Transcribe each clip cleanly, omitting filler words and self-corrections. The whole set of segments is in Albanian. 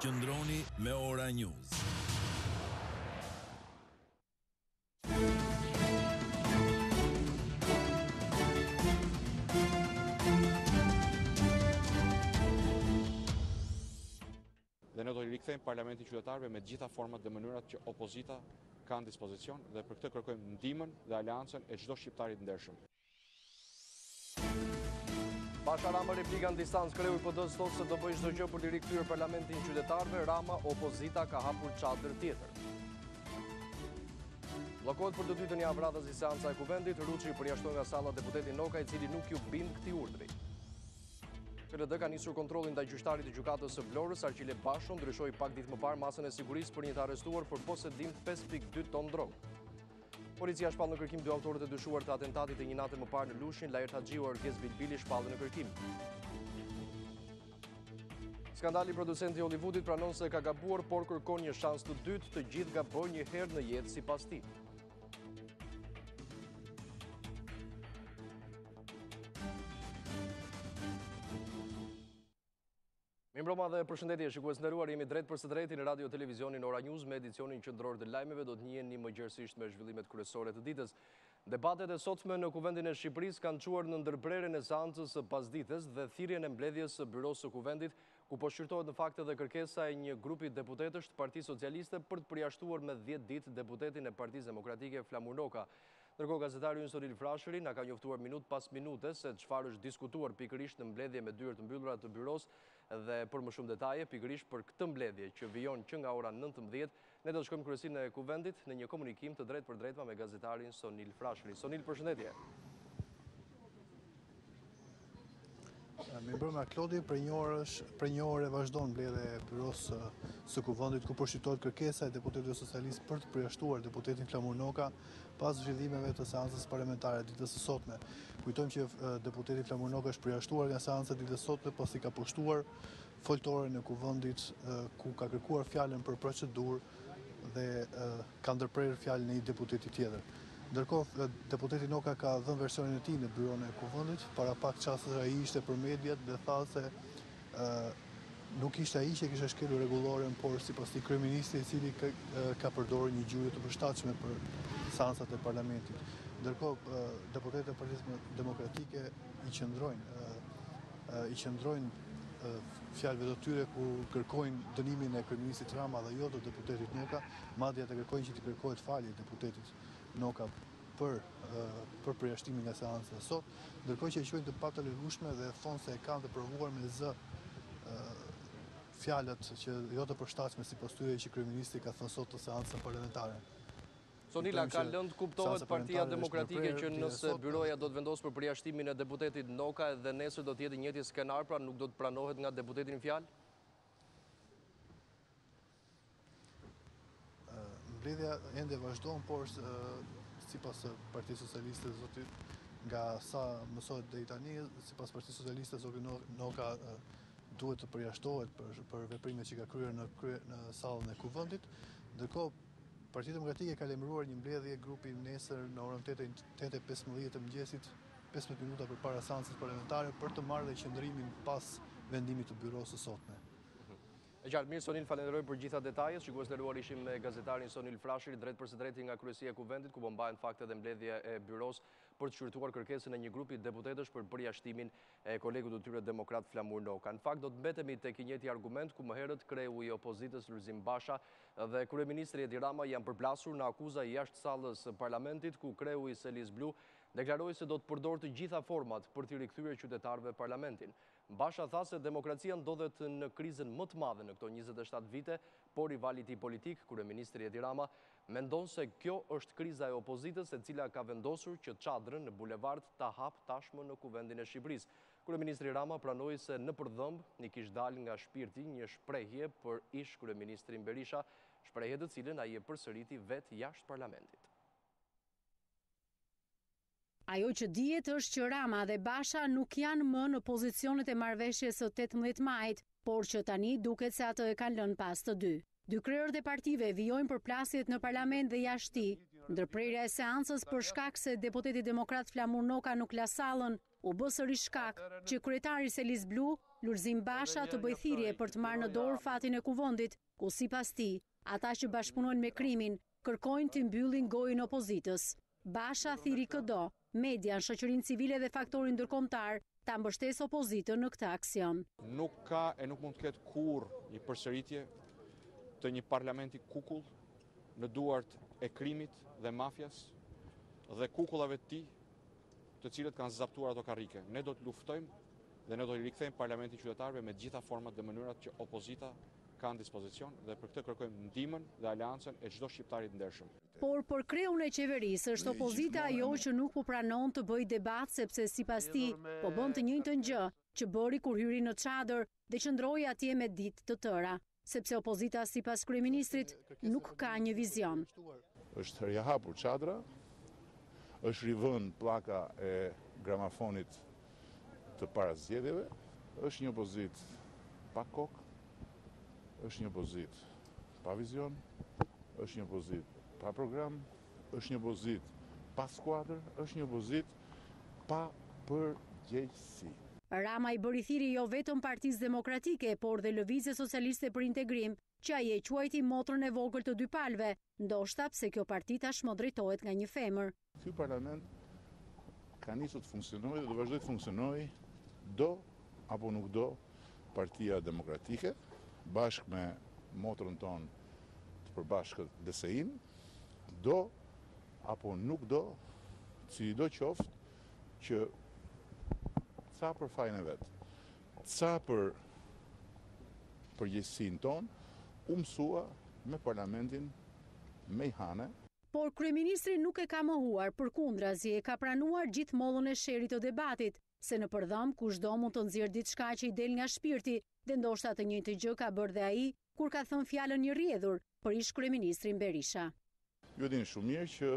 Qëndroni me Ora News. Dhe ne do i rikthejmë Parlamentin qytetarëve me të gjitha format dhe mënyrat që opozita ka në dispozicion dhe për këtë kërkojmë ndihmën dhe aleancën e çdo shqiptari të ndershëm. Basha Rama replika në distancë, kreu i PD-s thotë se do bëjë çdo gjë për të rikthyer Parlamentin qytetarëve. Rama, opozita ka hapur çadër tjetër. Bllokohet për të dytën javë radhës seanca e Kuvendit. Ruçi përjashton nga salla deputeti Noka, i cili nuk ju bind këtij urdhri. PLD ka nisur kontrollin ndaj gjyqtarit të gjykatës së Vlorës, Arqile Basho, ndryshoi pak ditë më parë masën e sigurisë për një të arrestuar për posedim 5.2 ton drogë. Policia shpall në kërkim 2 autorët e dyshuar të atentatit e një nate më parë në Lushin. Lajert Haxhiu e Orkes Bilbili shpallën në kërkim. Skandali producenti i Hollywoodit pranon se ka gabuar, por kërkon një shans të dytë. Të gjithë gabojnë një herë në jetë sipas tij. Mirëmbrëma dhe përshëndetje shikues nderuar, jemi drejt për së drejti në radio televizionin Ora News me edicionin qendror të lajmeve. Do të njiheni më gjërësisht me zhvillimet kryesore të ditës. Debatet e sotme në Kuvendin e Shqipërisë kanë çuar në ndërprerjen e seancës së pasdites dhe thirrjen e mbledhjes së byros së Kuvendit, ku po shqyrtohet në fakt edhe kërkesa e një grupi deputetësh të Partisë Socialiste për të përjashtuar me 10 ditë deputetin e Partisë Demokratike Flamur Noka. Ndërkohë gazetari Sonil Frashëri na ka njoftuar minut pas minute se çfarë është diskutuar pikërisht në mbledhje me dyert të mbyllura të byros dhe për më shumë detaje pikërisht për këtë mbledhje që vijon që nga ora 19, ne do të shkojmë në kryesinë e Kuvendit në një komunikim të drejtë për drejtë me gazetarin Sonil Frashëri. Sonil, përshëndetje. Mirëmbrëma Klodi, për një orë vazhdon mbledhja e byros së Kuvendit, ku përshqyrtohet kërkesa e deputetëve socialistë për të përjashtuar deputetin Flamur Noka pas zhvillimeve të seancës parlamentare ditës së sotme. Kujtojmë që deputeti Flamur Noka është përjashtuar nga seanca ditës së sotme pasi ka pushtuar foltoren e Kuvendit, ku ka kërkuar fjalën për procedurë dhe ka ndërprerë fjalën e një deputeti tjetër. Ndërkohë, deputeti Noka ka dhënë versionin e tij në byron e Kuvendit, para pak çaste ai ishte për mediat dhe tha se nuk ishte ai që kishte shkelur rregulloren, por sipas tij kryeministri, i cili ka përdorur një gjuhë të përshtatshme për seancat e parlamentit. Ndërkohë, deputetët e Partisë Demokratike i qëndrojnë fjalëve të tyre ku kërkojnë dënimin e kryeministit Rama dhe jo të deputetit Noka, madje ata kërkojnë që t'i kërkohet falje deputetit Noka për përjashtimin nga seanca e sot, ndërkohë që e quajnë të patolerueshme dhe thonë se e kanë të provuar me zë fjalët që jo të përshtatshme sipas tyre që kryeministri ka thënë sot të seancën parlamentare. Sonila, ka lëndë kuptohet Partia Demokratike që nëse byroja do të vendosë për përjashtimin e deputetit Noka dhe nesër do të jetë njëjti skenar, pra nuk do të pranohet nga deputeti në fjalë? Mbledhja ende vazhdon, por sipas Partisë Socialiste, zoti, nga sa mësohet deri tani, sipas Partisë Socialiste, zoti Noka duhet të përjashtohet për veprimet që ka kryer në sallën e Kuvendit. Ndërkohë, Partia Demokratike ka lajmëruar një mbledhje grupi nesër në orën 8:15 të mëngjesit, 15 minuta përpara seancës parlamentare, për të marrë dhe qëndrimin pas vendimit të byros së sotme. E qartë, mirë, Sonil, falenderoj për gjitha detajet. Shikues nderuar, ishim me gazetarin Sonil Frashëri, drejt për së drejti nga kryesia e Kuvendit, ku po mbahen fakte dhe mbledhje e byros për të shqyrtuar kërkesën e një grupi deputetësh për përjashtimin e kolegut të tyre demokrat Flamur Noka. Në fakt, do të mbetemi tek i njëjti argument ku më herët kreu i opozitës Lulzim Basha dhe kryeministri Edi Rama janë përplasur në akuza jashtë sallës së parlamentit, ku kreu i Selis Blu deklaroi se do të përdorë të gjitha format për t'i rikthyer qytetarëve parlamentin. Basha tha se demokracia ndodhet në krizën më të madhe në këto 27 vite, por rivali i tij politik, kryeministri Edi Rama, mendon se kjo është kriza e opozitës, e cila ka vendosur që çadrën në bulevard ta hap tashmë në Kuvendin e Shqipërisë. Kryeministri Rama pranoi se në përdhëmb i kishte dalë nga shpirti një shprehje për ish kryeministrin Berisha, shprehje të cilën ai e përsëriti vetë jashtë parlamentit. Ajo që dihet është që Rama dhe Basha nuk janë më në pozicionet e marrëveshjes së 18 majit, por që tani duket se ato e kanë lënë pas të dy. Dy krerët e partive vijojnë përplasjet në parlament dhe jashtë tij. Ndërprerja e seancës për shkak se deputeti demokrat Flamur Noka nuk la sallën u bë sërish shkak që kryetari Selis Blu Lulzim Basha të bëjë thirrje për të marrë në dorë fatin e kuvendit, ku sipas tij, ata që bashkëpunojnë me krimin kërkojnë të mbyllin gojën opozitës. Basha thiri këdo, median, shoqërinë civile dhe faktorin ndërkombëtar ta mbështesë opozitën në këtë aksion. Nuk ka e nuk mund të ketë kurrë një përsëritje të një parlamenti kukull në duart e krimit dhe mafjas dhe kukullave të tij, të cilët kanë zaptuar ato karrike. Ne do të luftojmë dhe ne do të rikthejmë parlamentin qytetarëve me të gjitha format dhe mënyrat që opozita ka në dispozicion dhe për këtë kërkojmë ndihmën dhe aleancën e çdo shqiptari të ndershëm. Por për kreun e qeverisë është opozita ajo që nuk po pranon të bëjë debat sepse sipas tij po bën të njëjtën gjë që bëri kur hyri në çadër dhe qëndroi atje me ditë të tëra, sepse opozita sipas kryeministrit nuk ka një vizion. Është rihapur çadra, është rivënë pllaka e gramofonit të para zgjedhjeve, është një opozitë pa kokë, është një opozitë pa vizion, është një opozitë pa program, është një opozitë pa skuadër, është një opozitë pa përgjegjësi. Rama i bëri thirrje jo vetëm Partisë Demokratike, por dhe Lëvizjes Socialiste për Integrim, që ai e quajti motrën e vogël të dy palëve, ndoshta pse kjo parti tashmë drejtohet nga një femër. Ky parlament ka nisur të funksionojë dhe do vazhdoj të funksionojë do apo nuk do Partia Demokratike, bashkë me motrën tonë të përbashkët DSI-n, do apo nuk do, do qoftë që ca për fajin e vetë, ca për përgjegjësinë tonë, u mësua me parlamentin me i hane. Por kryeministri nuk e ka mohuar, përkundrazi e ka pranuar gjithë mollën e sherit të debatit, se në përdhëm kushdo mund të nxjerrë diçka që i del nga shpirti, dhe ndoshta të njëjtë gjë ka bërë dhe ai kur ka thënë fjalën i rrjedhur për ish kryeministrin Berisha. Ju dini shumë mirë që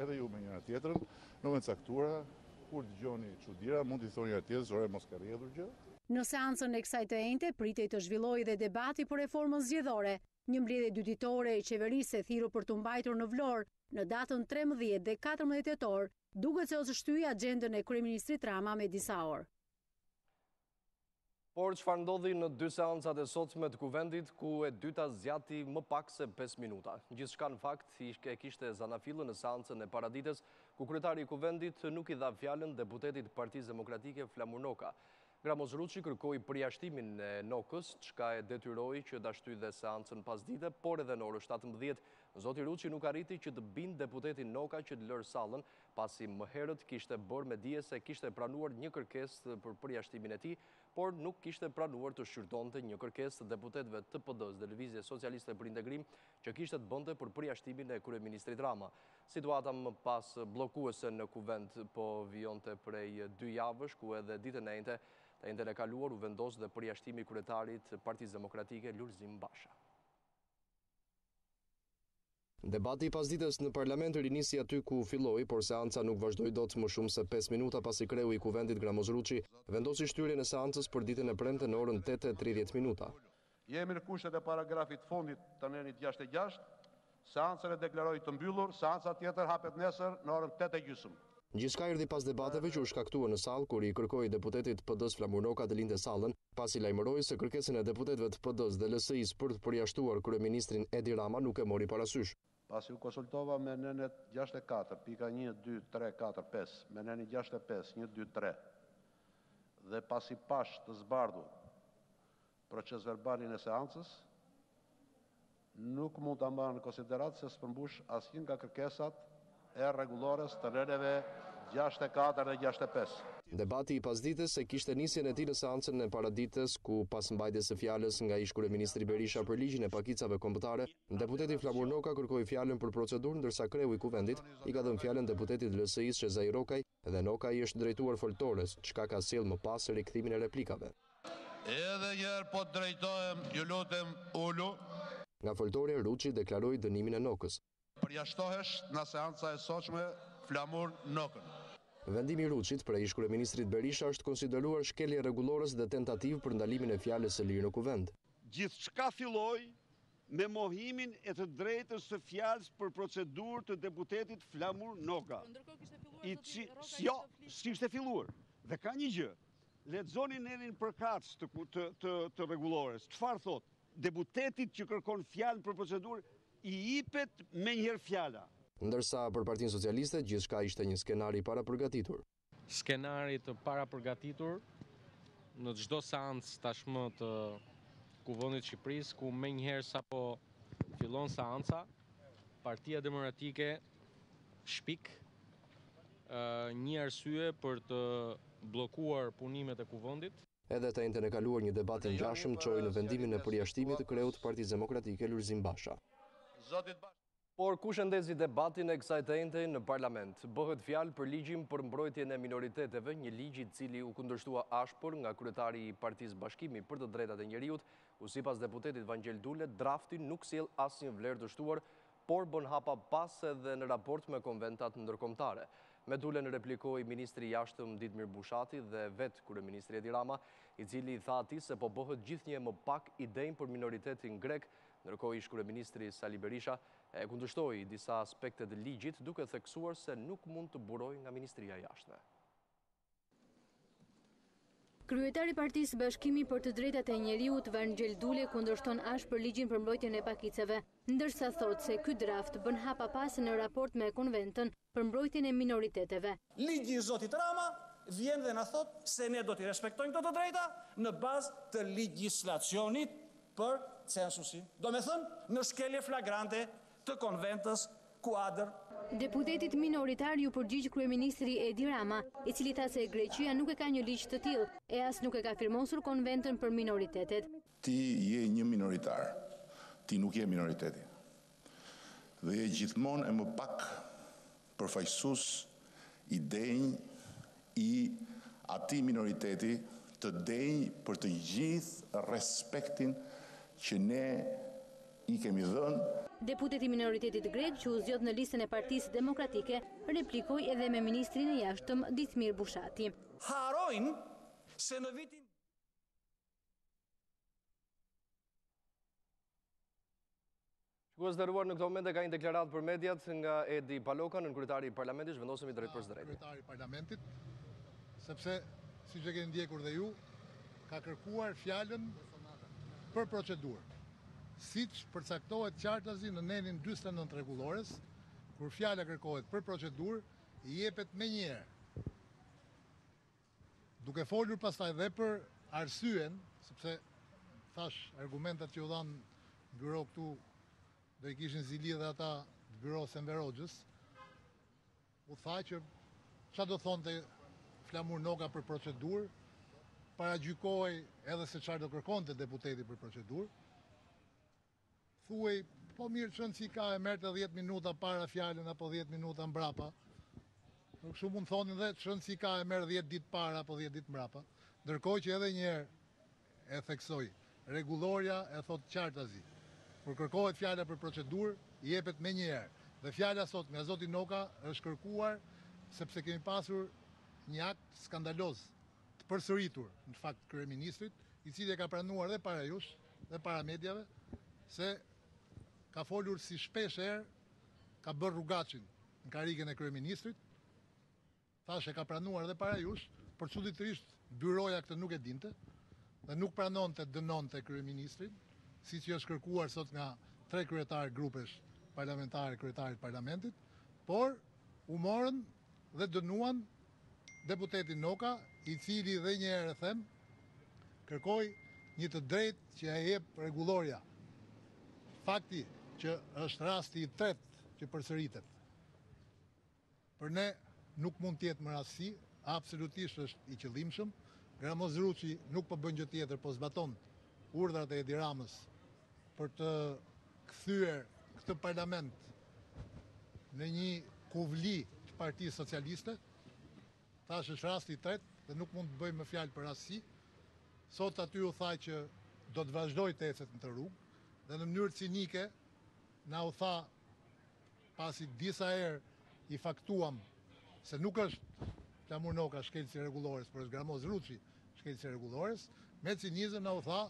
edhe ju me njëra tjetrën, në moment caktuara, kur dëgjoni çuditëra, mund t'i thoni njëra tjetrës, ore mos ka rrjedhur gjë. Në seancën e kësaj të enjte pritej të zhvillojë dhe debati për reformën zgjedhore, një mbledhje dyditore e qeverisë e thirrur për të mbajtur në Vlorë në datën 13 dhe 14 tetor, duket se ose shtyi agjendën e kryeministrit Rama me disa orë. Por çfarë ndodhi në dy seancat e sotme të kuvendit, ku e dyta zgjati më pak se 5 minuta. Gjithçka në fakt e kishte zanafillën në seancën e paradites, ku kryetari i kuvendit nuk i dha fjalën deputetit Partisë Demokratike Flamur Noka. Gramos Ruçi kërkoi përjashtimin e Nokës, çka e detyroi që ta shtyjë seancën pasdite, por edhe në orën 17 zoti Ruçi nuk arriti që të bindë deputetin Noka që të lërë sallën, pasi më herët kishte bërë me dije se kishte pranuar një kërkesë për përjashtimin e tij, por nuk kishte pranuar të shqyrtonte një kërkesë të deputetëve të PD-s dhe Lëvizjes Socialiste për Integrim që kishte të bënte për përjashtimin e kryeministrit Rama. Situata më pas bllokuese në kuvend po vijonte prej 2 javësh, ku edhe ditën e njëjtë të njëjtën e kaluar u vendos dhe përjashtimi i kryetarit Partisë Demokratike Lulzim Basha. Debati i pasdites në parlament rinisi aty ku filloi, por seanca nuk vazhdoi dot më shumë se 5 minuta pasi kreu i kuvendit Gramos Ruçi vendosi shtyrjen e seancës për ditën e premte në orën 8:30 minuta. Jemi në kushtet e paragrafit fundit të nenit 66, seancën e deklaroi të mbyllur, seanca tjetër hapet nesër në orën 8:30. Gjithçka erdhi pas debateve që u shkaktuan në sallë kur i kërkoi deputetit PD-s Flamur Noka të lindte sallën, pasi lajmëroi se kërkesën e deputetëve të PD-s dhe LSI-s për të përjashtuar kryeministrin Edi Rama nuk e mori parasysh. Pasi u konsultova me nenet 64, pika 1, 2, 3, 4, 5, me nenin 65, 1, 2, 3, dhe pasi pash të zbardhur proces verbalin e seancës, nuk mund të marrë në konsiderat se s'përmbush asnjë nga kërkesat e rregullores të neneve 64 dhe 65. Debati i pasdites e kishte nisjen e tij në seancën e paradites, ku pas mbajtjes së fjalës nga ish kryeministri Berisha për ligjin e pakicave kombëtare, deputeti Flamur Noka kërkoi fjalën për procedurë, ndërsa kreu i kuvendit i ka dhënë fjalën deputetit LSI-s Shezai Rokaj dhe Noka i është drejtuar foltores, çka ka sjell më pas rikthimin e replikave. Edhe njëherë po drejtohem, ju lutem ulu. Nga foltore Ruçi deklaroi dënimin e Nokës. Përjashtohesh në seanca e sotshme Flamur Nokën. Vendimi i Ruçit për ish kryeministrit Berisha është konsideruar shkelje rregullores dhe tentativë për ndalimin e fjalës së lirë në kuvend. Gjithçka filloi me mohimin e të drejtës së fjalës për procedurë të deputetit Flamur Noka. Jo, s'kishte filluar. Dhe ka një gjë. lexoni nerin përkatës të rregullores. Çfarë thot? Deputetit që kërkon fjalë për procedurë i jepet menjëherë fjala. Ndërsa për Partinë Socialiste gjithçka ishte një skenar i parapërgatitur. Skenari të parapërgatitur në çdo seancë tashmë të Kuvendit të Shqipërisë, ku menjëherë sapo fillon seanca, Partia Demokratike shpik një arsye për të bllokuar punimet e Kuvendit. Edhe të njëjtën e kaluar një debat i ngjashëm çoi në vendimin e përjashtimit të kreut të Partisë Demokratike Lulzim Basha. Por ku shëndezi debatin e kësaj të njëjte në parlament? Bëhet fjalë për ligjin për mbrojtjen e minoriteteve, një ligj i cili u kundërshtua ashpër nga kryetari i Partisë Bashkimi për të Drejtat e Njeriut, ku sipas deputetit Vangel Dule, drafti nuk sjell asnjë vlerë të shtuar, por bën hapa pas edhe në raport me konventat ndërkombëtare. Me Dulen replikoi ministri i jashtëm Ditmir Bushati dhe vet kryeministri Edi Rama, i cili tha atij se po bëhet gjithnjë më pak i denj për minoritetin grek, ndërkohë ish kryeministri Sali Berisha e kundërshtoi disa aspekte të ligjit, duke theksuar se nuk mund të burojë nga Ministria e Jashtme. Kryetari i Partisë Bashkimi për të Drejtat e Njeriut Vangel Dule kundërshton ashpër ligjin për mbrojtjen e pakiceve, ndërsa thotë se ky draft bën hapa pas në raport me konventën për mbrojtjen e minoriteteve. Ligji i zotit Rama vjen dhe na thot se ne do t'i respektojmë këto të drejta në bazë të legjislacionit për censusin. Do me thënë në shkelje flagrante të konventës kuadër. Deputetit minoritar ju përgjigj kryeministri Edi Rama, i cili tha se Greqia nuk e ka një ligj të tillë e as nuk e ka firmosur konventën për minoritetet. Ti je një minoritar, ti nuk je minoriteti. Dhe je gjithmonë e më pak përfaqësues i denj i atij minoriteti të denj për të gjithë respektin që ne i kemi dhënë. Deputeti i minoritetit grek që u zgjodh në listën e Partisë Demokratike replikoi edhe me ministrin e jashtëm Ditmir Bushati. Harojnë se në vitin Shikues të nderuar, në këtë moment ka një deklaratë për mediat nga Edi Paloka, në kryetari i parlamentit, zhvendosemi drejt për drejt. Kryetari i parlamentit, sepse siç e keni ndjekur dhe ju, ka kërkuar fjalën për procedurë. Siç përcaktohet qartazi në nenin 49 rregullores, kur fjala kërkohet për procedurë, i jepet menjëherë. Duke folur pastaj dhe për arsyen, sepse thash argumentat që u dhanë byro këtu do i kishin zili dhe ata byro Senverogjës, u tha që çfarë do thonte Flamur Noka për procedurë, paragjykoi edhe se çfarë do kërkonte deputeti për procedurë. Thuaj, po mirë qënë si ka e merë të 10 minuta para fjallën apo 10 minuta mbrapa. Kështu mund thonin dhe qënë si ka e merë 10 ditë para apo 10 ditë mbrapa. Ndërkohë që edhe njerë e theksoj, rregulloria e thot qartazi. Kur kërkohet fjalla për procedurë, i jepet me njerë. Dhe fjalla sot nga zoti Noka është kërkuar sepse kemi pasur një akt skandaloz të përsëritur në fakt kryeministrit, i cili e ka pranuar dhe para jush dhe para medjave, se ka folur si shpesh herë, ka bërë rrugaçin në karrigen e kryeministrit, thashë ka pranuar dhe para jush, por çuditërisht byroja këtë nuk e dinte dhe nuk pranonte dënonte kryeministrin, siç i është kërkuar sot nga 3 kryetarë grupesh parlamentare, kryetarit parlamentit, por u morën dhe dënuan deputetin Noka, i cili dhe një herë them, kërkoi një të drejtë që e jep rregulloria. Fakti që është rasti i tretë që përsëritet. Për ne nuk mund tjetë më rastësi, absolutisht është i qëllimshëm. Gramozruçi nuk po bën gjë tjetër, po zbaton urdhrat e Edi Ramës për të kthyer këtë parlament në një kuvli të Partisë Socialiste. Tash është rasti i tretë dhe nuk mund të bëjmë fjalë për rastësi. Sot aty u tha që do të vazhdoj të ecet në të rrugë. Dhe në mënyrë cinike, na u tha, pasi disa herë i faktuam se nuk është Flamur Noka shkelësi rregullores, por është Gramozruçi shkelësi rregullores, me cinizëm na u tha,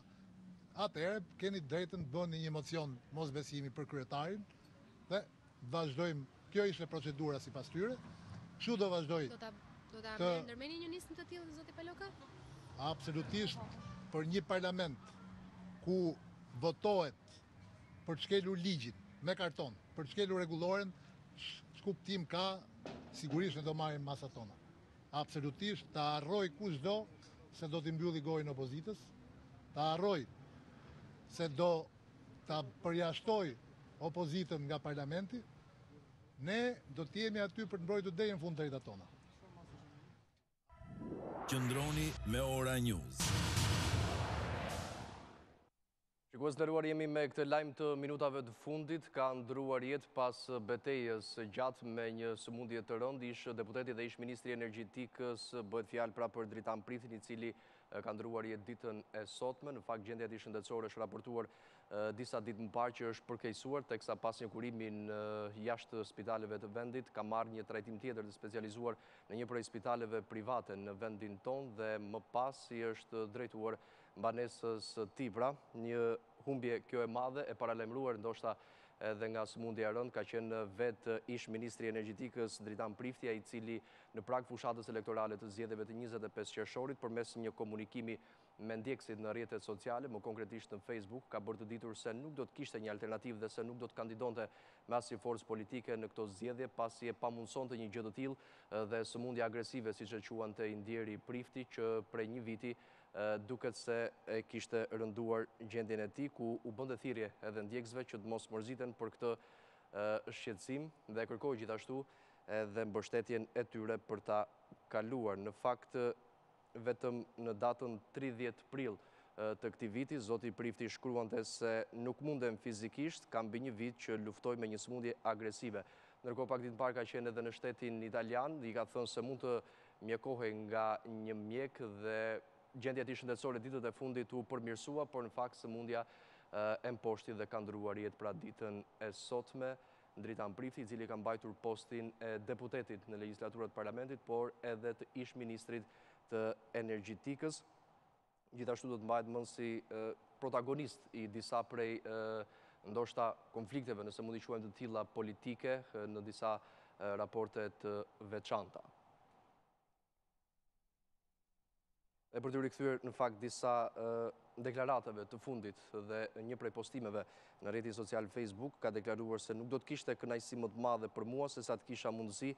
atëherë keni drejtën të bëni një mocion mosbesimi për kryetarin dhe vazhdojmë. Kjo ishte procedura sipas tyre. Kështu do vazhdoj. Do ta ndërmeni një nismë të tillë zoti Paloka? absolutisht për një parlament ku votohet për të shkelur ligjin me karton, për të shkelur rregulloren, ç'kuptim ka, sigurisht ne do marrim masat tona. Absolutisht ta harroj kushdo se do t'i mbylli gojën opozitës, ta harroj se do ta përjashtoj opozitën nga parlamenti, ne do t'jemi aty për të mbrojtur deri në fund drejtat tona. Qëndroni me Ora News. Shikues të nderuar, jemi me këtë lajm të minutave të fundit. Ka ndruar jetë pas betejës gjatë me një sëmundje të rëndë. Ish deputeti dhe ish ministri energjetikës, bëhet fjalë pra për Dritan Prithin, i cili ka ndruar jetë ditën e sotme. Në fakt gjendja e tij shëndetësore është raportuar disa ditë më parë që është përkeqësuar, teksa pas një kurimi në jashtë spitaleve të vendit ka marrë një trajtim tjetër të specializuar në një prej spitaleve private në vendin tonë dhe më pas i është drejtuar banesës Tibra. Një humbje kjo e madhe, e paralajmëruar ndoshta edhe nga sëmundja e rëndë, ka qenë vetë ish ministri energjetikës Dritan Prithja, i cili në prag fushatës elektorale të zgjedhjeve të 25 qershorit përmes një komunikimi me ndjekësit në rrjetet sociale, më konkretisht në Facebook, ka bërë të ditur se nuk do të kishte një alternativë dhe se nuk do të kandidonte me asnjë forcë politike në këto zgjedhje, pasi e pamundësonte një gjë të tillë dhe sëmundja agresive, siç e quante i ndjeri Prifti, që prej një viti duket se e kishte rënduar gjendjen e tij, ku u bënte thirrje edhe ndjekësve që të mos mërziten për këtë shqetësim dhe kërkoi gjithashtu edhe mbështetjen e tyre për ta kaluar. Në fakt, vetëm në datën 30 prill të këtij viti, zoti Prifti shkruante se nuk mundem fizikisht, kam mbi një vit që luftoj me një sëmundje agresive. Ndërkohë pak ditë më parë ka qenë edhe në shtetin italian, i ka thënë se mund të mjekohej nga një mjek dhe gjendja e tij shëndetësore ditët e fundit u përmirësua, por në fakt sëmundja e mposhti dhe ka ndruar jetë pra ditën e sotme. Dritan Prifti, i cili ka mbajtur postin e deputetit në legjislaturat parlamentit, por edhe të ish ministrit të energjetikës. Gjithashtu do të mbahet mend si protagonist i disa prej ndoshta konflikteve, nëse mund i quajmë të tilla politike, në disa raporte të veçanta. E për të rikthyer në fakt disa deklaratave të fundit dhe një prej postimeve në rrjetin social Facebook, ka deklaruar se nuk do të kishte kënaqësi më të madhe për mua se sa të kisha mundësi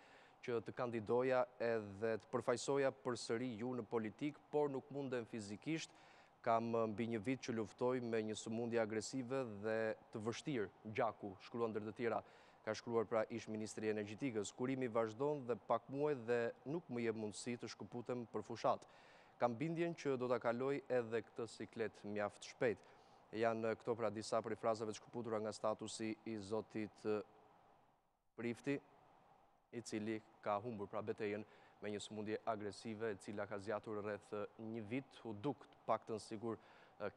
që të kandidoja edhe të përfaqësoja përsëri ju në politik, por nuk mundem fizikisht. Kam mbi një vit që luftoj me një sëmundje agresive dhe të vështirë, gjaku, shkruan ndër të tjera, ka shkruar pra ish ministri energjetikës. Kurimi vazhdon dhe pak muaj dhe nuk më jep mundësi të shkëputem për fushat. Kam bindjen që do ta kaloj edhe këtë siklet mjaft shpejt. Janë këto pra disa prej frazave të shkëputura nga statusi i zotit Prifti, i cili ka humbur pra betejën me një sëmundje agresive, e cila ka zgjatur rreth një vit. U duk të paktën sigur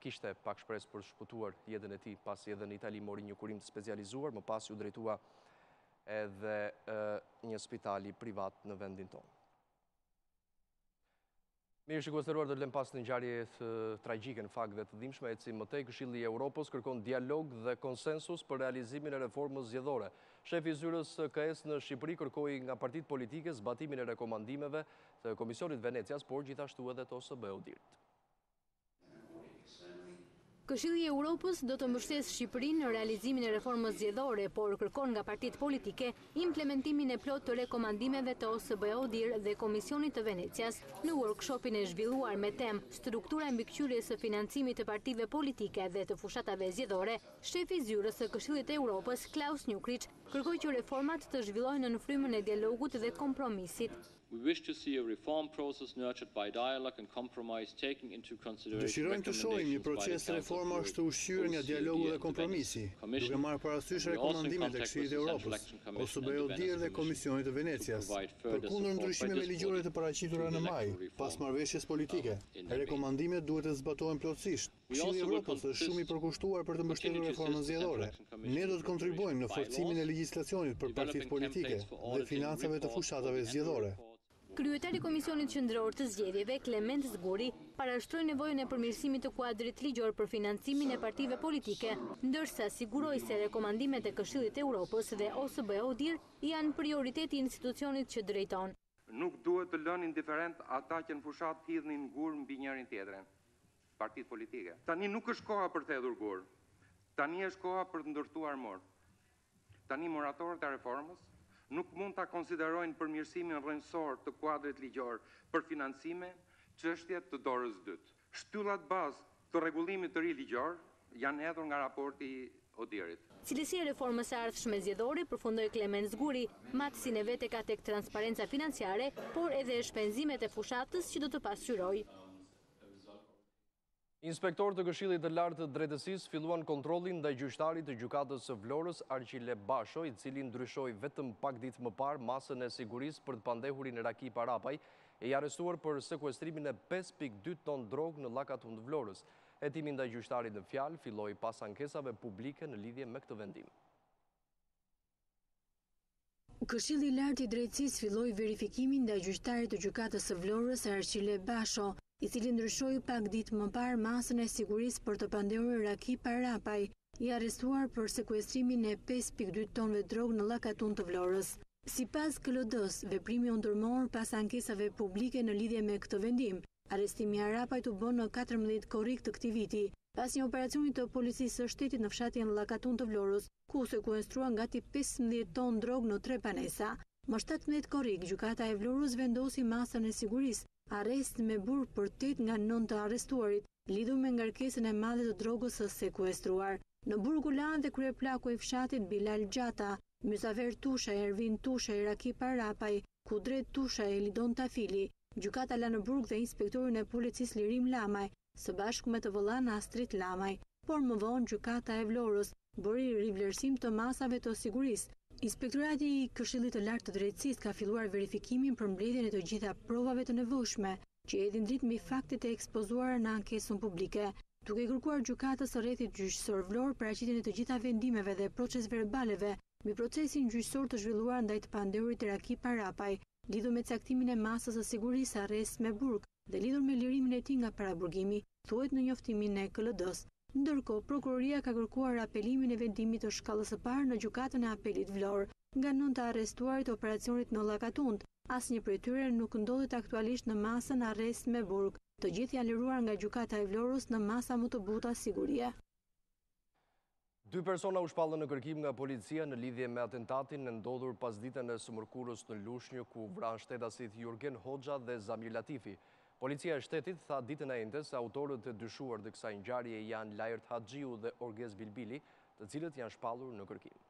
kishte pak shpresë për të shpëtuar jetën e tij, pasi edhe në Itali mori një kurim të specializuar, më pas u drejtua edhe një spitali privat në vendin tonë. Mirë, shikues të nderuar, do të lëm pas në ngjarje tragjike në fakt dhe të dhimbshme, eci më tej Këshilli i Evropës kërkon dialog dhe konsensus për realizimin e reformës zgjedhore. Shefi i zyrës KS në Shqipëri kërkoi nga partitë politike zbatimin e rekomandimeve të Komisionit Venecias, por gjithashtu edhe të OSBE-ut. Këshilli i Evropës do të mbështesë Shqipërinë në realizimin e reformës zgjedhore, por kërkon nga partitë politike implementimin e plotë të rekomandimeve të OSBE-ut dhe Komisionit të Venecias. Në workshopin e zhvilluar me temë Struktura e mbikëqyrjes së financimit të partive politike dhe të fushatave zgjedhore, shefi i zyrës së Këshillit të Evropës, Klaus Njukriç, kërkoi që reformat të zhvillohen në frymën e dialogut dhe kompromisit. Dëshirojmë të shohim një proces reformash të ushqyer nga dialogu dhe kompromisi, duke marrë parasysh rekomandimet e Këshillit të Evropës, OSBE-ut dhe Komisionit të Venecias, përkundër ndryshimeve ligjore të paraqitura në maj, pas marrëveshjes politike. Rekomandimet duhet të zbatohen plotësisht. Këshilli i Evropës është shumë i përkushtuar për të mbështetur reformën zgjedhore. Ne do të kontribuojmë në forcimin e legjislacionit për partitë politike dhe financave të fushatave zgjedhore. Kryetari i Komisionit Qendror të Zgjedhjeve, Klement Zguri, parashtroi nevojën e përmirësimit të kuadrit ligjor për financimin e partive politike, ndërsa siguroi se rekomandimet e Këshillit të Evropës dhe OSBE-ut janë prioriteti i institucionit që drejton. nuk duhet të lënë indiferent ata që në fushat hidhnin gur mbi njërin tjetrin, partitë politike. Tani nuk është koha për të hedhur gur. Tani është koha për të ndërtuar mor. Tani moratorët e reformës nuk mund ta konsiderojnë përmirësimin rrënjësor të kuadrit ligjor për financime çështje të dorës dytë. Shtyllat bazë të rregullimit të ri ligjor janë hedhur nga raporti i Odirit. Cilësia e reformës së ardhshme zgjedhore, përfundoi Klemens Guri, matësinë e vet e ka tek transparenca financiare, por edhe shpenzimet e fushatës që do të pasqyrojë. Inspektorët të Këshillit të Lartë të Drejtësisë filluan kontrollin ndaj gjyqtarit të gjykatës së Vlorës, Arqile Basho, i cili ndryshoi vetëm pak ditë më parë masën e sigurisë për të pandehurin Raki Parapaj, e i arrestuar për sekuestrimin e 5.2 ton drogë në llakatun të Vlorës. Hetimi ndaj gjyqtarit në fjalë filloi pas ankesave publike në lidhje me këtë vendim. Këshilli i Lartë i Drejtësisë filloi verifikimin ndaj gjyqtarit të gjykatës së Vlorës, Arqile Basho, i cili ndryshoi pak ditë më parë masën e sigurisë për të pandehurin Raki Parapaj, i arrestuar për sekuestrimin e 5.2 tonëve drogë në llakatun të Vlorës. Sipas KLD-s, veprimi u ndërmor pas ankesave publike në lidhje me këtë vendim. Arrestimi i Arapajt u bën në 14 korrik të këtij viti, pas një operacioni të policisë së shtetit në fshatin llakatun të Vlorës, ku sekuestruan gati 15 ton drogë në 3 panesa. Më 17 korrik, gjykata e Vlorës vendosi masën e sigurisë, arrest me burg për 8 nga 9 të arrestuarit, lidhur me ngarkesën e madhe të drogës së sekuestruar. Në burg u lanë dhe kryeplaku i fshatit Bilal Gjata, Mysaver Tusha, Ervin Tusha, Raki Parapaj, Kudret Tusha, Elidon Tafili. Gjykata la në burg dhe inspektorin e policisë Lirim Lamaj, së bashku me të vëllain Astrit Lamaj. Por më vonë gjykata e Vlorës bëri rivlerësim të masave të sigurisë. Inspektorati i Këshillit të Lartë të Drejtësisë ka filluar verifikimin për mbledhjen e të gjitha provave të nevojshme, që hedhin dritë mbi faktet e ekspozuara në ankesën publike, duke kërkuar gjykatës së rrethit gjyqësor Vlorë paraqitjen e të gjitha vendimeve dhe proces verbaleve mbi procesin gjyqësor të zhvilluar ndaj të pandehurit Raki Parapaj, lidhur me caktimin e masës së sigurisë arrest me burg dhe lidhur me lirimin e tij nga paraburgimi, thuhet në njoftimin e KLD-s. Ndërkohë, prokuroria ka kërkuar apelimin e vendimit të shkallës së parë në gjykatën e apelit Vlorë. Nga 9 të arrestuarit të operacionit në llakatund, asnjë prej tyre nuk ndodhet aktualisht në masën arrest me burg. Të gjithë janë liruar nga gjykata e Vlorës në masa më të buta sigurie. 2 persona u shpallën në kërkim nga policia në lidhje me atentatin e ndodhur pas ditën e së mërkurës në Lushnjë, ku vran shtetasit Jurgen Hoxha dhe Zamir Latifi. Policia e shtetit tha ditën e njëjtës se autorët e dyshuar të kësaj ngjarje janë Lajert Haxhiu dhe Orges Bilbili, të cilët janë shpallur në kërkim.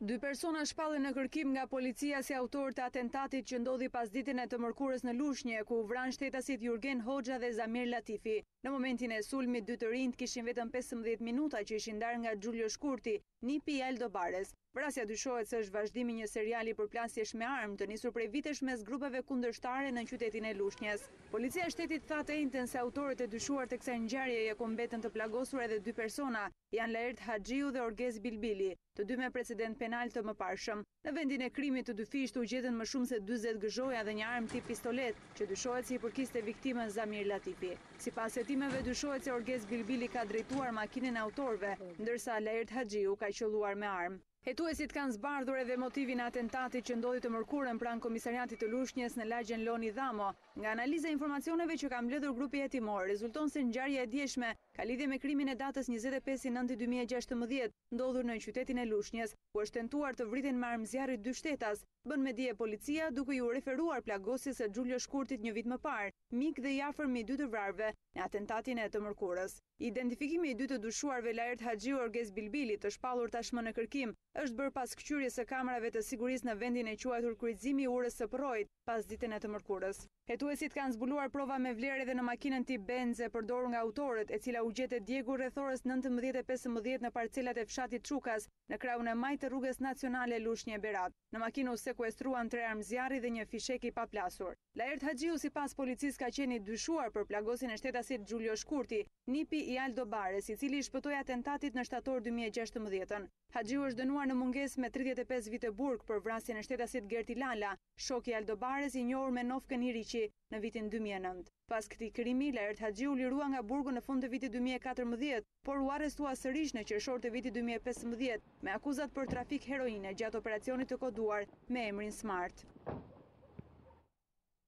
2 persona shpallën në kërkim nga policia si autorët e atentatit që ndodhi pas ditën e të mërkurës në Lushnjë, ku vran shtetasit Jurgen Hoxha dhe Zamir Latifi. Në momentin e sulmit, 2 të rinjt kishin vetëm 15 minuta që ishin ndarë nga Xhulio Shkurti, nipi i Aldo Bares. Vrasja dyshohet se është vazhdimi një seriali përplasjesh me armë të nisur prej vitesh mes grupeve kundërshtare në qytetin e Lushnjës. Policia e shtetit tha të njëjtën se autorët e dyshuar të kësaj ngjarjeje ku mbeten të plagosur edhe 2 persona, janë Lajert Haxhiu dhe Orges Bilbili, të dy me precedent penal të mëparshëm. Në vendin e krimit të 2 fisht u gjetën më shumë se 40 gëzhoja dhe një armë tip pistolet, që dyshohet se i përkiste viktimën Zamir Latifi. Sipas hetimeve dyshohet se Orges Bilbili ka drejtuar makinën e autorëve, ndërsa Lajert Haxhiu ka qelluar me armë. Hetuesit kanë zbardhur edhe motivin e atentatit që ndodhi të mërkurën pranë komisariatit të Lushnjës në lagjen Loni Dhamo. Nga analiza e informacioneve që ka mbledhur grupi hetimor, rezulton se ngjarja e djeshme ka lidhje me krimin e datës 25/9/2016, ndodhur në qytetin e Lushnjës, ku është tentuar të vriten me armëzjarri 2 shtetas, bën me dije policia duke ju referuar plagosjes së Xhulio Shkurtit një vit më parë, mik dhe i afërm i 2 të vrarëve në atentatin e të mërkurës. Identifikimi i 2 të dyshuarve Lajert Haxhiu Orges Bilbili, të shpallur tashmë në kërkim, është bërë pas këqyrjes së kamerave të sigurisë në vendin e quajtur kryqëzimi i urës së Porojit pas ditën e të mërkurës. Hetuesit kanë zbuluar prova me vlerë edhe në makinën tip Benze përdorur nga autorët, e cila u gjetë djegur rreth orës 19:15 në parcelat e fshatit Çukas, në krahun e majtë të rrugës nacionale Lushnjë-Berat. Në makinë u sekuestruan 3 armëzjarri dhe një fishek i paplasur. Lajert Haxhiu sipas policisë ka qenë i dyshuar për plagosjen e shtetasit Xhulio Shkurti, nipi i Aldo Bares, i cili shpëtoi atentatit në shtator 2016. Haxhiu është dënuar në mungesë me 35 vite burg për vrasjen e shtetasit Gerti Lala, shoku i Aldo Bares i njohur me Nofkën Iriqi në vitin 2009. Pas këtij krimi, Lajert Haxhiu lirua nga burgu në fund të vitit vitit 2014, por u arrestua sërish në qershor të vitit 2015 me akuzat për trafik heroine gjatë operacionit të koduar me emrin Smart.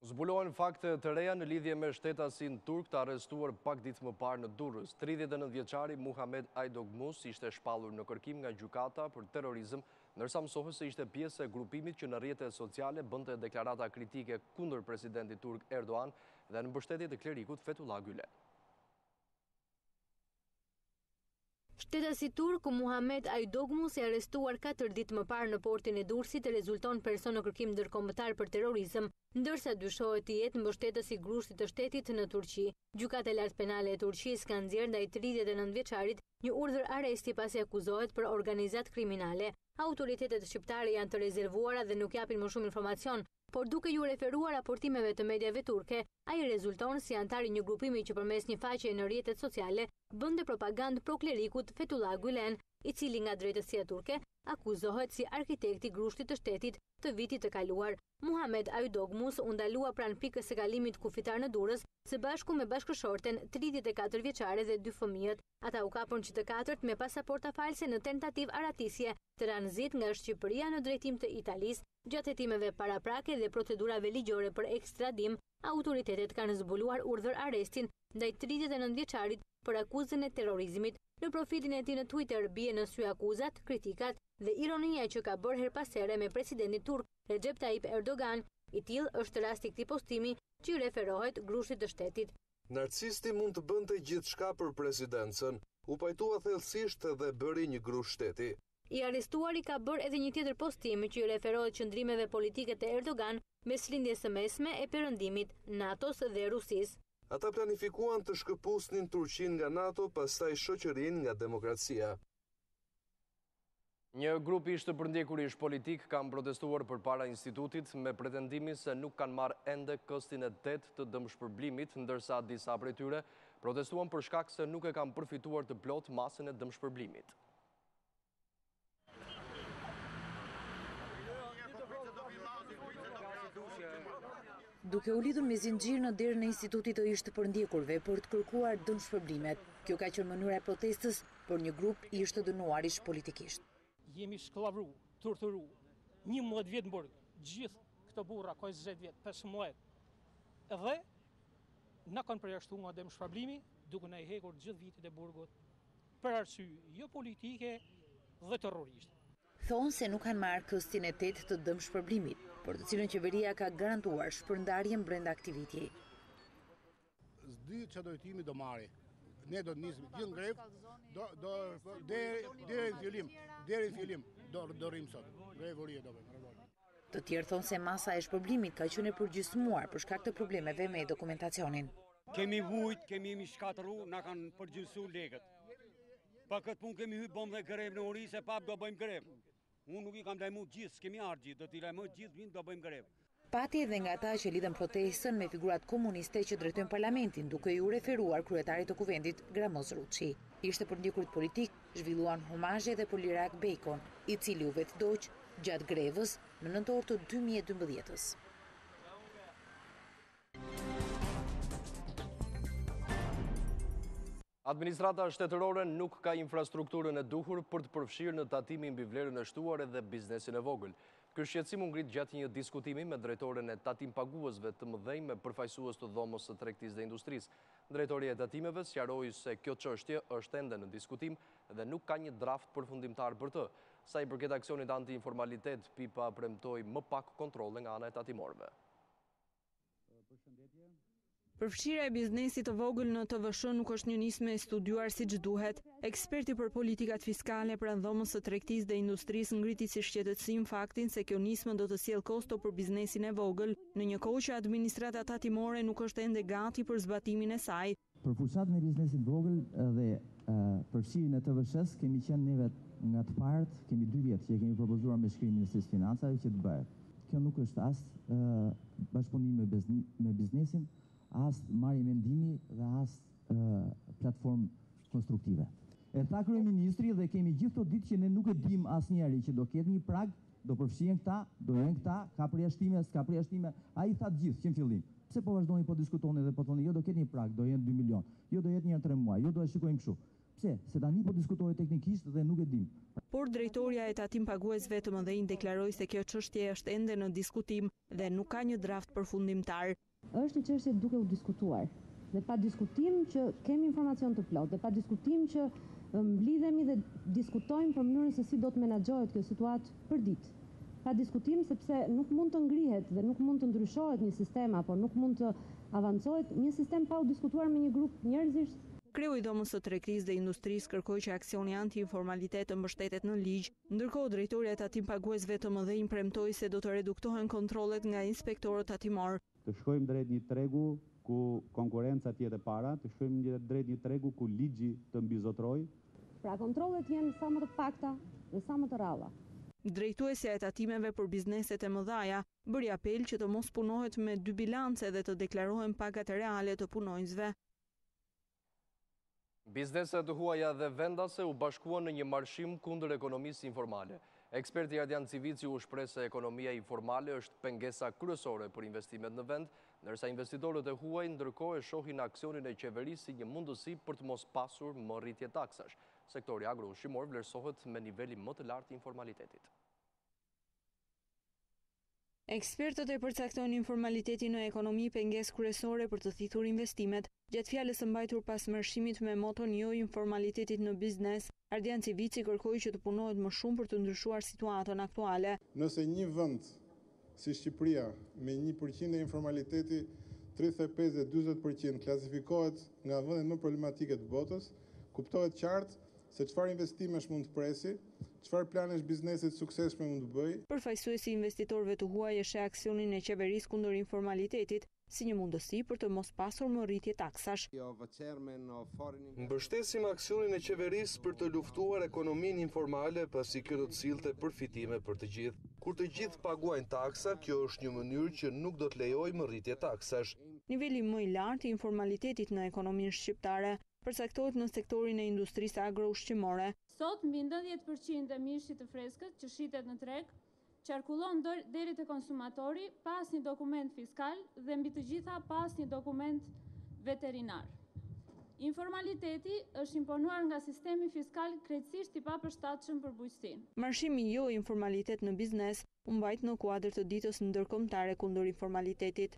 Zbulohen fakte të reja në lidhje me shtetasin turk të arrestuar pak ditë më parë në Durrës. 39 vjeçari Muhamed Ajdogmus ishte shpallur në kërkim nga gjykata për terrorizëm, ndërsa mësohet se ishte pjesë e grupimit që në rrjetet sociale bënte deklarata kritike kundër presidentit turk Erdogan dhe në mbështetje të klerikut Fethullah Gülen. Shtetasi turk Muhamed Ajdogmus e arrestuar 4 ditë më parë në portin e Durrësit rezulton person në kërkim ndërkombëtar për terrorizëm, ndërsa dyshohet të jetë mbështetësi grushtit të shtetit në Turqi. Gjykata e lartë penale e Turqisë ka nxjerrë ndaj 39 vjeçarit një urdhër arresti pasi akuzohet për organizat kriminale. Autoritetet shqiptare janë të rezervuara dhe nuk japin më shumë informacion, por duke ju referuar raportimeve të mediave turke, ai rezulton si antar i një grupimi që përmes një faqeje në rrjetet sociale bënte propagandë pro klerikut Fethullah Gülen, i cili nga drejtësia turke akuzohet si arkitekti grushtit të shtetit të vitit të kaluar. Muhamed Ajdogmus u ndalua pranë pikës së kalimit kufitar në Durrës, së bashku me bashkëshorten 34 vjeçare dhe 2 fëmijët. Ata u kapën që të katërt me pasaporta false në tentativë aratisje tranzit nga Shqipëria në drejtim të Italisë. Gjatë hetimeve paraprake dhe procedurave ligjore për ekstradim, autoritetet kanë zbuluar urdhër arrestin ndaj 39 vjeçarit për akuzën e terrorizmit. Në profilin e tij në Twitter bie në sy akuzat, kritikat dhe ironia që ka bërë her pas here me presidentin turk Recep Tayyip Erdogan. I tillë është rasti i këtij postimi që i referohet grushtit të shtetit. Narcisti mund të bënte gjithçka për presidencën, u pajtua thellësisht dhe bëri një grush shteti. I arrestuari ka bërë edhe një tjetër postim që i referohet qëndrimeve politike të Erdogan mes lindjes së mesme e perëndimit, NATO-s dhe Rusisë. Ata planifikuan të shkëpusnin Turqinë nga NATO, pastaj shoqërinë nga demokracia. Një grup i shtëpërndjekurish politik kanë protestuar përpara institutit me pretendimin se nuk kanë marrë ende këstin e 8 të dëmshpërblimit, ndërsa disa prej tyre protestuan për shkak se nuk e kanë përfituar të plot masën e dëmshpërblimit. Duke u lidhur me zinxhir në derën e institutit të shtëpërndjekurve për të kërkuar dëmshpërblimet. Kjo ka qenë mënyra e protestës për një grup i shtëdënuarish politikisht. Jemi shkëllavru, torturu, 11 vjet në burg, gjithë këto burra ka 20 vjet, 15. Edhe na kanë përjashtuar nga dëmshpërblimi, duke na hekur gjithë vitet e burgut për arsye jo politike dhe terroriste. Thonë se nuk kanë marrë këstin e 8 të dëmshpërblimit, për të cilën qeveria ka garantuar shpërndarjen brenda aktiviteti. S'di çfarë do hetimi do marri. Ne do të nisim gjithë grevë, deri në fillim do rrim sot. Grevoria do bëjmë. Të tjerë thonë se masa e shpërblimit ka qenë e përgjysmuar për shkak të problemeve me dokumentacionin. Kemi vujt, kemi shkatëru, na kanë përgjysu legët. Pa këtë punë kemi hyrë bom dhe grevë në uri se pap do bëjmë grevë. Unë nuk i kam lajmu gjithë, s'kemi ardhë gjithë, do t'i lajmu gjithë vinë do bëjmë grevë. Pati edhe nga ata që lidhen protestën me figurat komuniste që drejtojnë parlamentin, duke ju referuar kryetarit të kuvendit Gramoz Ruçi. Ishte për ndjekurit politik zhvilluan homazhe dhe Polirak Bejkon, i cili u vetëdoq gjatë grevës në nëntor të 2012-s. Administrata shtetërore nuk ka infrastrukturën e duhur për të përfshirë në tatimin mbi vlerën e shtuar edhe biznesin e vogël. Ky shqetësim u ngrit gjatë një diskutimi me drejtoren e tatim paguesve të mëdhenj me përfaqësues të dhomës së tregtisë dhe industrisë. Drejtoria e tatimeve sqaroi se kjo çështje është ende në diskutim dhe nuk ka një draft përfundimtar për të. Sa i përket aksionit anti-informalitet, Pipa premtoi më pak kontrolle nga ana e tatimorëve. Përfshirja e biznesit të vogël në TVSH nuk është një nismë e studiuar siç duhet. Eksperti për politikat fiskale pranë dhomës së tregtisë dhe industrisë ngriti si shqetësim faktin se kjo nismë do të sjellë kosto për biznesin e vogël, në një kohë që administrata tatimore nuk është ende gati për zbatimin e saj. Për fushatën e biznesit vogël dhe përfshirjen e TVSH-s kemi qenë neve nga të parët, kemi 2 vjet që kemi propozuar me shkrimin e Ministrisë së Financave që të bëhet. Kjo nuk është as bashkëpunim me biznesin, as marrje mendimi dhe as platformë konstruktive. E tha kryeministri dhe kemi gjithë këto ditë që ne nuk e dim asnjëri që do ketë një prag, do përfshihen këta, do jenë këta, ka përjashtime, s'ka përjashtime, ai tha të gjithë që në fillim. Pse po vazhdoni po diskutoni dhe po thoni jo do ketë një prag, do jenë 2 milion, jo do jetë një 3 muaj, jo do e shikojmë kështu. Pse? Se tani po diskutohet teknikisht dhe nuk e dim. Por drejtoria e tatim paguesve të mëdhenj deklaroi se kjo çështje është ende në diskutim dhe nuk ka një draft përfundimtar. Është një çështje duke u diskutuar. Dhe pa diskutim që kemi informacion të plot, dhe pa diskutim që mblidhemi dhe diskutojmë për mënyrën se si do të menaxhohet kjo situatë për ditë. Pa diskutim sepse nuk mund të ngrihet dhe nuk mund të ndryshohet një sistem apo nuk mund të avancohet një sistem pa u diskutuar me një grup njerëzish. Kreu i Dhomës së Tregtisë dhe Industrisë kërkoi që aksioni anti-informalitet të mbështetet në ligj, ndërkohë drejtoria e tatim paguesve të mëdhenj premtoi se do të reduktohen kontrollet nga inspektorët tatimor. Të shkojmë drejt një tregu ku konkurenca tjetë para, të shkojmë drejt një tregu ku ligji të mbizotrojë. Pra kontrollet janë sa më të pakta dhe sa më të rralla. Drejtuesja e tatimeve për bizneset e mëdhaja bëri apel që të mos punohet me 2 bilance dhe të deklarohen pagat reale të punonjësve. Bizneset huaja dhe vendase u bashkuan në një marshim kundër ekonomisë informale. Eksperti Ardian Civici u shpreh se ekonomia informale është pengesa kryesore për investimet në vend, ndërsa investitorët e huaj ndërkohë shohin aksionin e qeverisë si një mundësi për të mos pasur më rritje taksash. Sektori agro-ushqimor vlerësohet me nivelin më të lartë të informalitetit. Ekspertët e përcaktojnë informalitetin në ekonomi pengesë kryesore për të thithur investimet. Gjatë fjalës së mbajtur pas marshimit me moton jo informalitetit në biznes, Ardian Civici kërkoi që të punohet më shumë për të ndryshuar situatën aktuale. Nëse një vend si Shqipëria me 1% e informaliteti, 35 dhe 40% klasifikohet nga vendet më problematike të botës, kuptohet qartë se çfarë investimesh mund të presi, çfarë planesh biznesit suksesshme mund të bëj. Përfaqësuesi i investitorëve të huaj e sheh aksionin e qeverisë kundër informalitetit si një mundësi për të mos pasur më rritje taksash. Mbështesim aksionin e qeverisë për të luftuar ekonominë informale pasi kjo do të sillte përfitime për të gjithë. Kur të gjithë paguajnë taksa, kjo është një mënyrë që nuk do të lejojë më rritje taksash. Niveli më i lartë i informalitetit në ekonominë shqiptare përcaktohet në sektorin e industrisë agro-ushqimore. Sot mbi 90% e mishit të freskët që shitet në treg qarkullon deri te konsumatori pas një dokument fiskal dhe mbi të gjitha pas një dokument veterinar. Informaliteti është imponuar nga sistemi fiskal krejtësisht i papërshtatshëm për bujqësinë. Marshimi jo informalitet në biznes u mbajt në kuadër të ditës ndërkombëtare kundër informalitetit.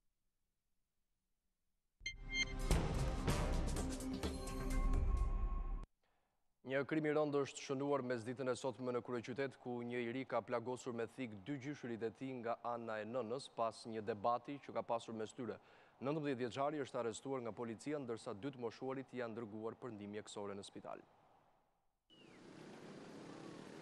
Një krim i rëndë është shënuar mesditën e sotme në kryeqytet ku një i ri ka plagosur me thik 2 gjyshurit e tij nga ana e nënës pas një debati që ka pasur mes tyre. 19 vjeçari është arrestuar nga policia ndërsa 2 të moshuarit janë dërguar për ndihmë mjekësore në spital.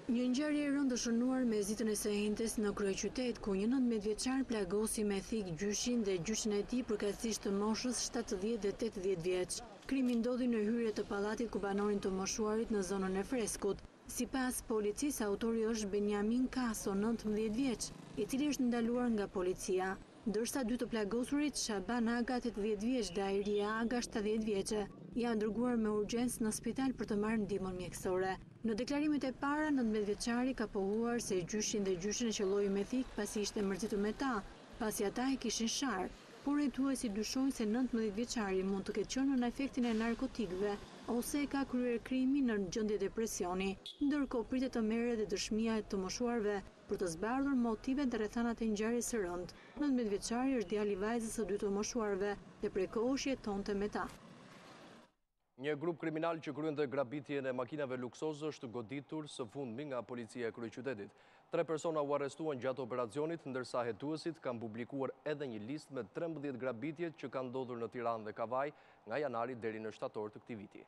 Një ngjarje e rëndë shënuar mesditën e së njëjtës në kryeqytet ku një 19 vjeçar plagosi me thik gjyshin dhe gjyshin e tij përkatësisht të moshës 70 dhe 80 vjeç. Krimi ndodhi në hyrje të pallatit ku banorin të moshuarit në zonën e Freskut. Sipas policisë, autori është Benjamin Kaso, 19 vjeç, i cili është ndaluar nga policia, ndërsa 2 të plagosurit, Shaban Aga, 80 vjeç dhe Airia Aga, 70 vjeçe, janë dërguar me urgjencë në spital për të marrë ndihmën mjekësore. Në deklarimet e para, 19 vjeçari ka pohuar se gjyshin dhe gjyshin e qelloi me thik pasi ishte mërzitur me ta, pasi ata e kishin sharë. Por hetuesi dyshojnë se 19 vjeçari mund të ketë qenë në efektin e narkotikëve ose ka kryer krimin në gjendje depresioni, ndërkohë pritet të merret dhe dëshmia e të moshuarve për të zbardhur motivet dhe rrethanat e ngjarjes së rëndë. 19 vjeçari është djali i vajzës së 2 të moshuarve dhe prej kohësh jetonte me ta. Një grup kriminal që kryente grabitjen e makinave luksoze është goditur së fundmi nga policia e kryeqytetit. 3 persona u arrestuan gjatë operacionit, ndërsa hetuesit kanë publikuar edhe një listë me 13 grabitjet që kanë ndodhur në Tiranë dhe Kavaj nga janari deri në shtator të këtij viti.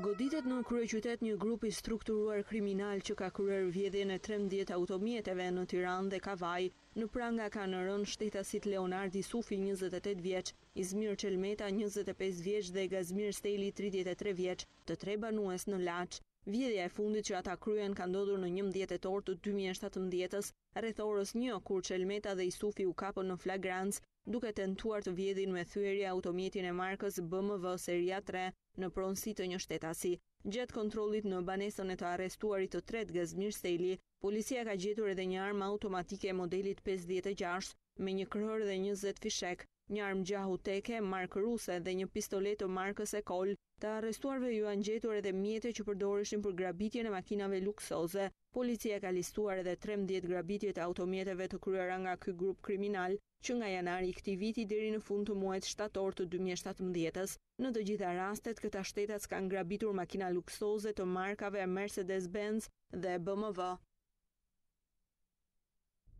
Goditet në kryeqytet një grup i strukturuar kriminal që ka kryer vjedhjen e 13 automjeteve në Tiranë dhe Kavaj. Në pranga kanë rënë shtetasit Leonardi Sufi, 28 vjeç, Izmir Çelmeta, 25 vjeç dhe Gazmir Steli, 33 vjeç, të 3 banues në Laç. Vjedhja e fundit që ata kryen ka ndodhur në 11 tetor të 2017-s, rreth orës 1, kur Çelmeta dhe Isufi u kapën në flagrancë, duke tentuar të vjedhin me thyerje automjetin e markës BMW seria 3 në pronësi të një shtetasi. Gjatë kontrollit në banesën e të arrestuarit të 3 Gazmir Steli, policia ka gjetur edhe një armë automatike modelit 56 me një krër dhe 20 fishek, një armë gjahu teke, markë ruse dhe një pistolet të markës Ekol. Të arrestuarve ju janë gjetur edhe mjete që përdoreshin për grabitjen e makinave luksoze. Policia ka listuar edhe 13 grabitje të automjeteve të kryera nga ky grup kriminal, që nga janari i këtij viti deri në fund të muajit shtator të 2017-s. Në të gjitha rastet, këta shtetac kanë grabitur makina luksoze të markave Mercedes-Benz dhe BMW.